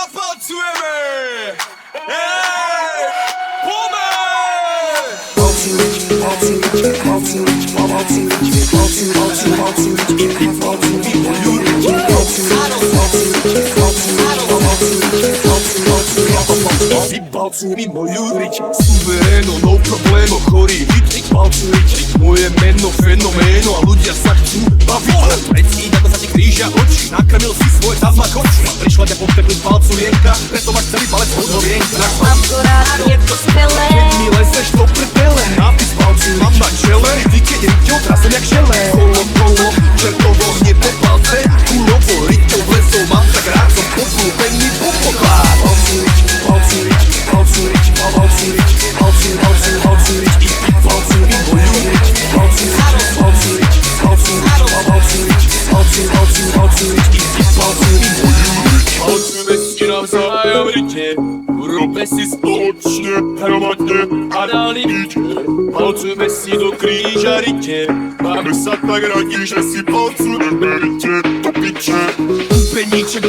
zapalcujemy! Ej! Pumę! Suvereno, no problemo, chorý vytriť palcujte. Moje meno, fenoméno a ľudia sa chcú baviť. Predstí, ako sa ti krížia oči, nakrmil si svoj zazmak oči. Prišla ťa popekliť palculienka, preto máš celý palec podhovienka. Akurát je to skvelé. Keď mi leseš do prdele, nápis palcu mám na čele. Ty keď riťou trasem jak žele. Kolo, čertovo hnie po palce. Kulovo, riťou vlesou mám, tak rád som poplúbený po poklad. Palcujme si navzájom rite, urobme si spoločne, hromadne a dálny výčer. Palcujme si do kríža rite, máme sa tak radi, že si palcujeme rite do piče. Bubeníček,